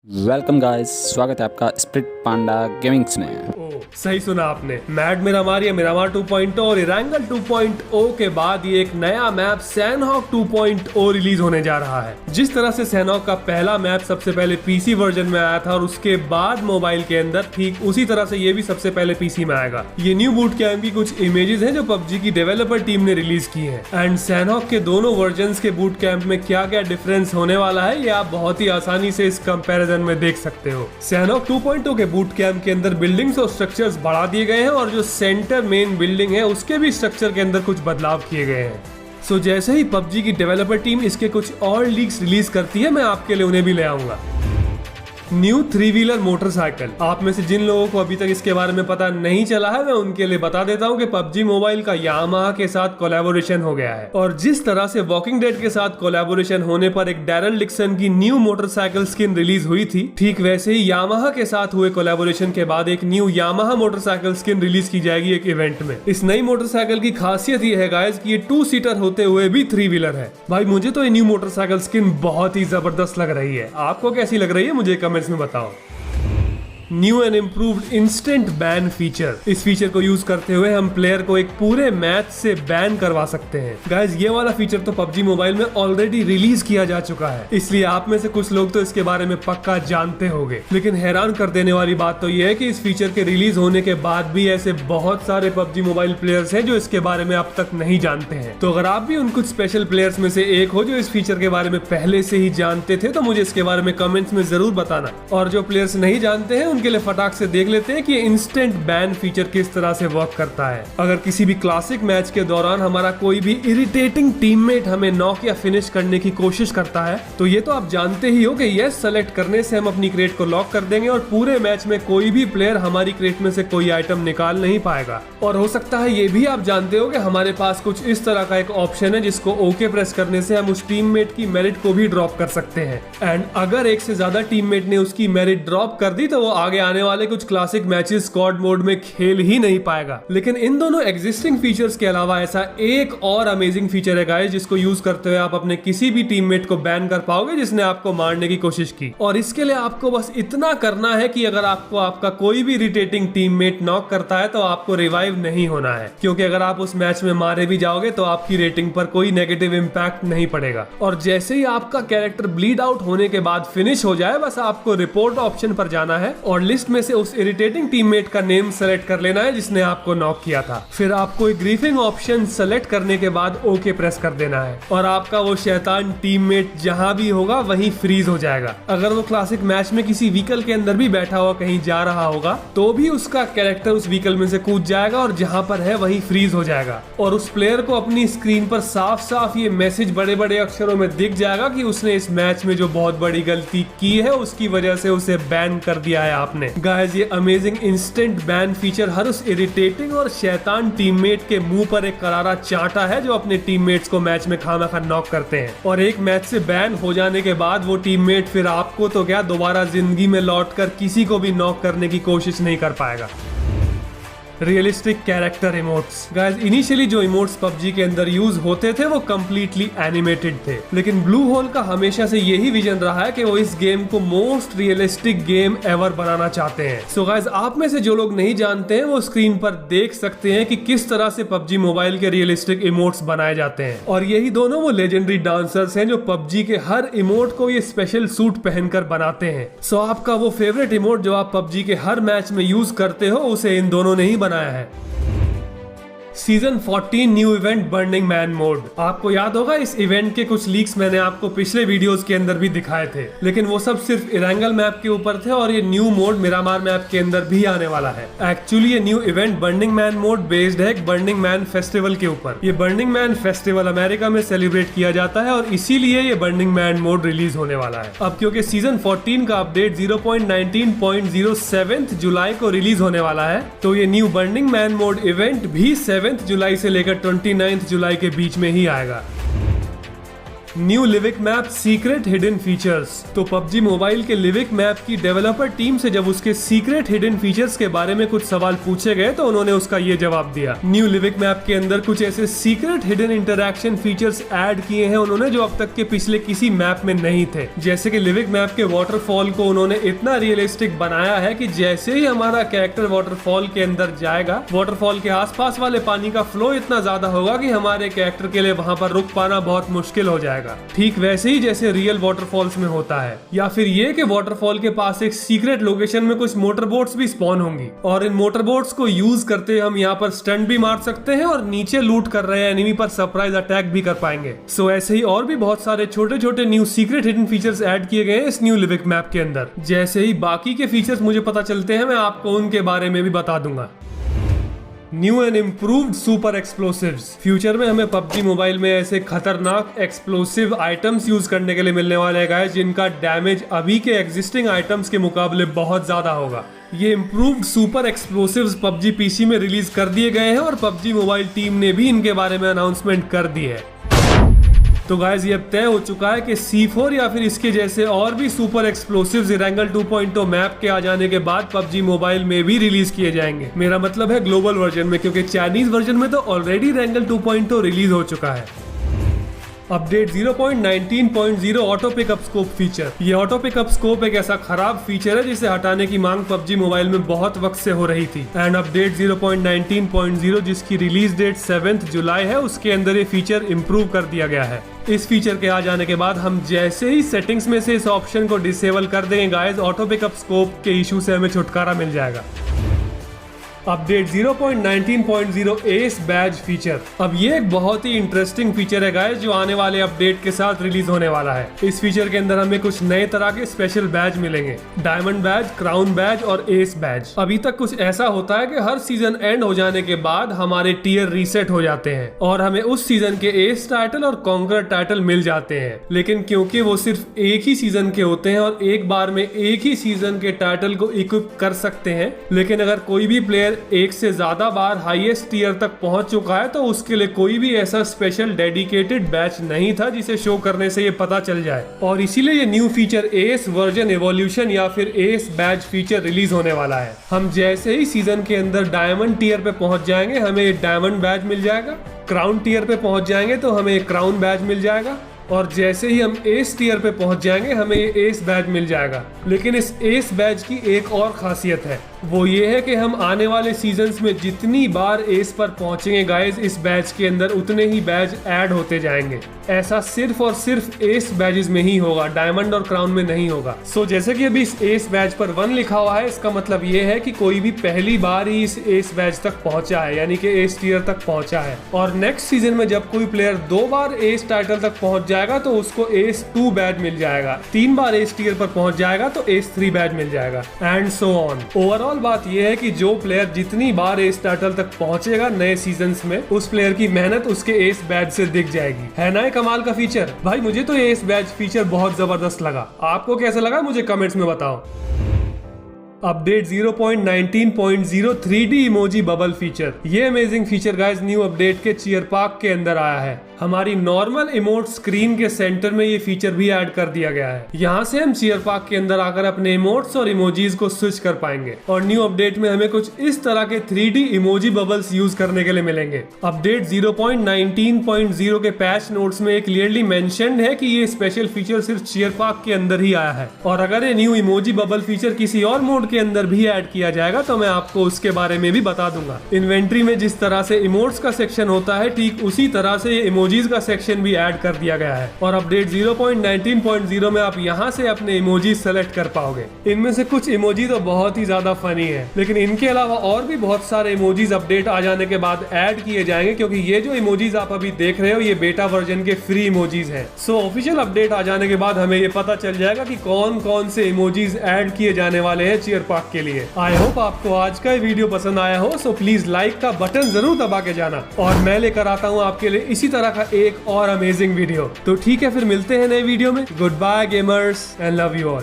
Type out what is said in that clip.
Welcome guys, स्वागत है आपका स्प्रिट पांडा गेमिंग्स में। सही सुना आपने। मैड मिरामार या मिरामार 2.0 और इरांगल 2.0 के बाद ये एक नया मैप सैनहॉक 2.0 रिलीज होने जा रहा है। जिस तरह से सैनहॉक का पहला मैप सबसे पहले पीसी वर्जन में आया था और उसके बाद मोबाइल के अंदर, ठीक उसी तरह से ये भी सबसे पहले पीसी में आएगा। ये न्यू बूट कैंप की कुछ इमेजेस हैं जो पबजी की डेवलपर टीम ने रिलीज की है। एंड सैनहॉक के दोनों वर्जन के बूट कैंप में क्या क्या डिफरेंस होने वाला है ये आप बहुत ही आसानी से इस कंपैरिजन में देख सकते हो। सैनहॉक 2.0 के बूट कैंप के अंदर बिल्डिंग्स और स्ट्रक्चर्स बढ़ा दिए गए हैं और जो सेंटर मेन बिल्डिंग है उसके भी स्ट्रक्चर के अंदर कुछ बदलाव किए गए हैं। सो जैसे ही पबजी की डेवलपर टीम इसके कुछ और लीक्स रिलीज करती है, मैं आपके लिए उन्हें भी ले आऊंगा। New 3 wheeler motorcycle. आप में से जिन लोगों को अभी तक इसके बारे में पता नहीं चला है, मैं उनके लिए बता देता हूं कि पबजी मोबाइल का यामाहा के साथ कोलैबोरेशन हो गया है। और जिस तरह से वॉकिंग डेड के साथ कोलैबोरेशन होने पर एक डैरल डिक्सन की न्यू मोटरसाइकिल स्किन रिलीज हुई थी, ठीक वैसे ही यामाहा के साथ हुए कोलैबोरेशन के बाद एक new Yamaha motorcycle skin release की जाएगी एक इवेंट में। इस नई मोटरसाइकिल की खासियत ये है गाइस कि ये 2 सीटर होते हुए भी 3 व्हीलर है। भाई मुझे तो ये न्यू मोटरसाइकिल स्किन बहुत ही जबरदस्त लग रही है। आपको कैसी लग रही है मुझे कमेंट्स में बताओ। New and improved instant ban feature. इस फीचर को यूज करते हुए हम प्लेयर को एक पूरे मैच से बैन करवा सकते हैं। गाइस ये वाला फीचर तो पबजी मोबाइल में ऑलरेडी रिलीज किया जा चुका है, इसलिए आप में से कुछ लोग तो इसके बारे में पक्का जानते होंगे। लेकिन हैरान कर देने वाली बात तो यह है कि इस फीचर के रिलीज होने के बाद भी ऐसे बहुत सारे पबजी मोबाइल प्लेयर्स हैं जो इसके बारे में अब तक नहीं जानते हैं। तो अगर आप भी उन कुछ स्पेशल प्लेयर्स में से एक हो जो इस फीचर के बारे में पहले से ही जानते थे, तो मुझे इसके बारे में कमेंट्स में जरूर बताना। और जो प्लेयर्स नहीं जानते हैं उनके लिए फटाक से देख लेते हैं कि इंस्टेंट बैन फीचर किस तरह से वर्क करता है। अगर किसी भी क्लासिक मैच के दौरान हमारा कोई भी इरिटेटिंग टीममेट हमें नॉक या फिनिश करने की कोशिश करता है, तो ये तो आप जानते ही हो कि यस सेलेक्ट करने से हम अपनी क्रेट को लॉक कर देंगे और पूरे मैच में कोई भी प्लेयर हमारी क्रेट में से कोई आइटम निकाल नहीं पाएगा। और हो सकता है ये भी आप जानते हो कि हमारे पास कुछ इस तरह का एक ऑप्शन है जिसको ओके प्रेस करने से हम उस टीममेट की मेरिट को भी ड्रॉप कर सकते हैं। एंड अगर एक से ज्यादा टीममेट ने उसकी मेरिट ड्रॉप कर दी तो वो आगे आने वाले कुछ क्लासिक मैचेस स्क्वाड मोड में खेल ही नहीं पाएगा। लेकिन इन दोनों एग्जिस्टिंग फीचर्स के अलावा ऐसा एक और अमेजिंग फीचर है गाइस, जिसको यूज करते हुए आप अपने किसी भी टीममेट को बैन कर पाओगे जिसने आपको मारने की कोशिश की। और इसके लिए आपको बस इतना करना है कि अगर आपको आपका कोई भी इरिटेटिंग टीममेट नॉक करता है तो आपको रिवाइव नहीं होना है, क्योंकि अगर आप उस मैच में मारे भी जाओगे तो आपकी रेटिंग पर कोई नेगेटिव इंपैक्ट नहीं पड़ेगा। और जैसे ही आपका कैरेक्टर ब्लीड आउट होने के बाद फिनिश हो जाए, बस आपको रिपोर्ट ऑप्शन पर जाना है और लिस्ट में से उस इरिटेटिंग टीममेट का नेम सेलेक्ट कर लेना है जिसने आपको नॉक किया था। फिर आपको एक ग्रीफिंग ऑप्शन सेलेक्ट करने के बाद ओके प्रेस कर देना है और आपका वो शैतान टीममेट जहां भी होगा वहीं फ्रीज हो जाएगा। अगर वो क्लासिक मैच में किसी व्हीकल के अंदर भी बैठा हुआ कहीं जा रहा होगा तो भी उसका कैरेक्टर उस व्हीकल में से कूद जाएगा और जहां पर है वहीं फ्रीज हो जाएगा। और उस प्लेयर को अपनी स्क्रीन पर साफ साफ ये मैसेज बड़े बड़े अक्षरों में दिख जाएगा कि उसने इस मैच में जो बहुत बड़ी गलती की है उसकी वजह से उसे बैन कर दिया है आपने। गाइस ये अमेजिंग इंस्टेंट बैन फीचर हर उस इरिटेटिंग और शैतान टीममेट के मुंह पर एक करारा चांटा है जो अपने टीममेट्स को मैच में खामखा नॉक करते हैं। और एक मैच से बैन हो जाने के बाद वो टीममेट फिर आपको तो क्या दोबारा जिंदगी में लौटकर किसी को भी नॉक करने की कोशिश नहीं कर पाएगा। Realistic character emotes. Guys initially जो इमोट्स पबजी के अंदर यूज होते थे वो कंप्लीटली एनिमेटेड थे, लेकिन ब्लू होल का हमेशा से यही विजन रहा है कि वो इस गेम को मोस्ट रियलिस्टिक गेम एवर बनाना चाहते हैं। सो गाइस आप में से जो लोग नहीं जानते हैं वो स्क्रीन पर देख सकते हैं कि किस तरह से पबजी मोबाइल के रियलिस्टिक इमोट्स बनाए जाते हैं। और यही दोनों वो लेजेंडरी डांसर्स हैं जो पबजी के हर इमोट को ये स्पेशल सूट पहनकर बनाते हैं। सो आपका वो फेवरेट इमोट जो आप पबजी के हर मैच में यूज करते हो उसे इन दोनों ने ही बनाया है। Season 14 new event burning man mode. आपको याद होगा इस इवेंट के कुछ लीक्स मैंने आपको पिछले वीडियोस के अंदर भी दिखाए थे, लेकिन वो सब सिर्फ इरांगल मैप के ऊपर थे और ये न्यू मोड मिरामार मैप के अंदर भी आने वाला है। एक्चुअली ये new event burning man mode based है एक बर्निंग मैन फेस्टिवल के ऊपर। ये बर्निंग मैन फेस्टिवल अमेरिका में सेलिब्रेट किया जाता है और इसीलिए ये बर्निंग मैन मोड रिलीज होने वाला है। अब क्योंकि सीजन 14 का अपडेट 0.19.07 जुलाई को रिलीज होने वाला है, तो ये new burning man mode event भी 7 जुलाई से लेकर 29 जुलाई के बीच में ही आएगा। न्यू लिविक मैप सीक्रेट हिडन फीचर्स। तो पबजी मोबाइल के लिविक मैप की डेवलपर टीम से जब उसके सीक्रेट हिडन फीचर्स के बारे में कुछ सवाल पूछे गए तो उन्होंने उसका ये जवाब दिया। न्यू लिविक मैप के अंदर कुछ ऐसे secret hidden interaction features add किए हैं उन्होंने जो अब तक के पिछले किसी मैप में नहीं थे। जैसे कि लिविक मैप के वाटरफॉल को उन्होंने इतना रियलिस्टिक बनाया है कि जैसे ही हमारा कैरेक्टर वाटरफॉल के अंदर जाएगा, वाटरफॉल के आसपास वाले पानी का फ्लो इतना ज्यादा होगा कि हमारे कैरेक्टर के लिए वहां पर रुक पाना बहुत मुश्किल हो जाएगा। ठीक वैसे ही जैसे रियल वाटरफॉल्स में होता है। या फिर ये कि वाटरफॉल के पास एक सीक्रेट लोकेशन में कुछ मोटर बोट्स भी स्पॉन होंगी और इन मोटर बोट्स को यूज करते हम यहाँ पर स्टंट भी मार सकते हैं और नीचे लूट कर रहे एनिमी पर सरप्राइज अटैक भी कर पाएंगे। सो ऐसे ही और भी बहुत सारे छोटे छोटे new secret hidden features add किए गए हैं इस न्यू लिविक मैप के अंदर। जैसे ही बाकी के फीचर्स मुझे पता चलते हैं मैं आपको उनके बारे में भी बता दूंगा। New and improved super explosives. Future में हमें पबजी मोबाइल में ऐसे खतरनाक एक्सप्लोसिव आइटम्स यूज करने के लिए मिलने वाले हैं जिनका डैमेज अभी के एग्जिस्टिंग आइटम्स के मुकाबले बहुत ज्यादा होगा। ये improved super explosives PUBG PC में रिलीज कर दिए गए हैं और पबजी मोबाइल टीम ने भी इनके बारे में अनाउंसमेंट कर दी है। तो गाइस ये अब तय हो चुका है कि C4 या फिर इसके जैसे और भी सुपर एक्सप्लोसिव्स इरेंगल 2.0 मैप के आ जाने के बाद पबजी मोबाइल में भी रिलीज किए जाएंगे। मेरा मतलब है ग्लोबल वर्जन में, क्योंकि चाइनीज वर्जन में तो ऑलरेडी इरेंगल 2.0 रिलीज हो चुका है। Update 0.19.0 auto pickup scope feature. ये ऑटो पिकअप स्कोप एक ऐसा खराब फीचर है जिसे हटाने की मांग पबजी मोबाइल में बहुत वक्त से हो रही थी। एंड अपडेट 0.19.0 जिसकी रिलीज डेट 7 जुलाई है उसके अंदर ये फीचर इम्प्रूव कर दिया गया है। इस फीचर के आ जाने के बाद हम जैसे ही सेटिंग्स में से इस ऑप्शन को डिसेबल कर देंगे गाइस, ऑटो पिकअप स्कोप के इशू से हमें छुटकारा मिल जाएगा। Update 0.19.0 S badge feature. अब ये एक बहुत ही इंटरेस्टिंग फीचर है गाइस जो आने वाले अपडेट के साथ रिलीज होने वाला है। इस फीचर के अंदर हमें कुछ नए तरह के स्पेशल बैज मिलेंगे, डायमंड बैज, क्राउन बैज और एस बैज। अभी तक कुछ ऐसा होता है कि हर सीजन एंड हो जाने के बाद हमारे टियर रीसेट हो जाते हैं और हमें उस सीजन के एस टाइटल और कॉन्करर टाइटल मिल जाते हैं। लेकिन क्योंकि वो सिर्फ एक ही सीजन के होते हैं और एक बार में एक ही सीजन के टाइटल को इक्विप कर सकते हैं, लेकिन अगर कोई भी प्लेयर एक से ज्यादा बार हाईएस्ट टियर तक पहुंच चुका है तो उसके लिए कोई भी ऐसा स्पेशल डेडिकेटेड बैच नहीं था जिसे शो करने से ये पता चल जाए। और इसीलिए ये new feature S version evolution या फिर एस बैच फीचर रिलीज होने वाला है। हम जैसे ही सीजन के अंदर डायमंड टियर पे पहुंच जाएंगे हमें डायमंड बैच मिल जाएगा, क्राउन टियर पे पहुंच जाएंगे तो हमें क्राउन बैच मिल जाएगा और जैसे ही हम एस टियर पे पहुंच जाएंगे हमें ये एस बैज मिल जाएगा। लेकिन इस एस बैज की एक और खासियत है, वो ये है कि हम आने वाले सीजन्स में जितनी बार एस पर पहुंचेंगे गाइस, इस बैच के अंदर उतने ही बैज ऐड होते जाएंगे। ऐसा सिर्फ और सिर्फ एस बैजेस में ही होगा, डायमंड और क्राउन में नहीं होगा। सो जैसे कि अभी इस एस बैज पर 1 लिखा हुआ है, इसका मतलब ये है कि कोई भी पहली बार ही इस एस बैज तक पहुंचा है, यानी कि एस टियर तक पहुंचा है। और नेक्स्ट सीजन में जब कोई प्लेयर 2 बार एस टाइटल तक पहुंच जाएगा तो उसको एस 2 बैज मिल जाएगा, 3 बार एस टियर पर पहुंच जाएगा तो एस 3 बैज मिल जाएगा, एंड सो ऑन। ओवरऑल बात यह है कि जो प्लेयर जितनी बार एस टाइटल तक पहुंचेगा नए सीजन्स में, उस प्लेयर की मेहनत उसके एस बैज से दिख जाएगी। है ना कमाल का फीचर? भाई मुझे तो ये एस बैज फीचर बहुत जबरदस्त लगा। आपको कैसा लगा मुझे कमेंट्स में बताओ। Update 0.19.0 3D emoji bubble feature. ये amazing feature guys new update के चीयर पार्क के अंदर आया है। हमारी नॉर्मल इमोट स्क्रीन के सेंटर में ये फीचर भी ऐड कर दिया गया है। यहाँ से हम चीयर पार्क के अंदर आकर अपने इमोट्स और इमोजीज को स्विच कर पाएंगे और न्यू अपडेट में हमें कुछ इस तरह के 3D इमोजी बबल्स यूज करने के लिए मिलेंगे। अपडेट 0.19.0 के पैच नोट्स में क्लियरली मेंशन्ड है कि ये स्पेशल फीचर सिर्फ चीयर पार्क के अंदर ही आया है और अगर ये न्यू इमोजी बबल फीचर किसी और मोड के अंदर भी ऐड किया जाएगा तो मैं आपको उसके बारे में भी बता दूंगा। इन्वेंट्री में जिस तरह से इमोट्स का सेक्शन होता है ठीक उसी तरह से ये इमोजीज का सेक्शन भी ऐड कर दिया गया है और अपडेट 0.19.0 में आप यहाँ से अपने इमोजीज सेलेक्ट कर पाओगे। इनमें से कुछ इमोजी तो बहुत ही ज्यादा फनी है, लेकिन इनके अलावा और भी बहुत सारे इमोजीज अपडेट आ जाने के बाद ऐड किए जाएंगे, क्योंकि ये जो इमोजीज आप अभी देख रहे हो ये बेटा वर्जन के फ्री इमोजीज हैं। सो ऑफिशियल अपडेट आ जाने के बाद हमें ये पता चल जाएगा कि कौन कौन से इमोजीज ऐड किए जाने वाले हैं चीयर पार्क के लिए। आई होप आपको आज का वीडियो पसंद आया हो, सो प्लीज लाइक का बटन जरूर दबा के जाना और मैं लेकर आता हूँ आपके लिए इसी तरह का एक और अमेजिंग वीडियो। तो ठीक है, फिर मिलते हैं नए वीडियो में। Good bye gamers and love you all.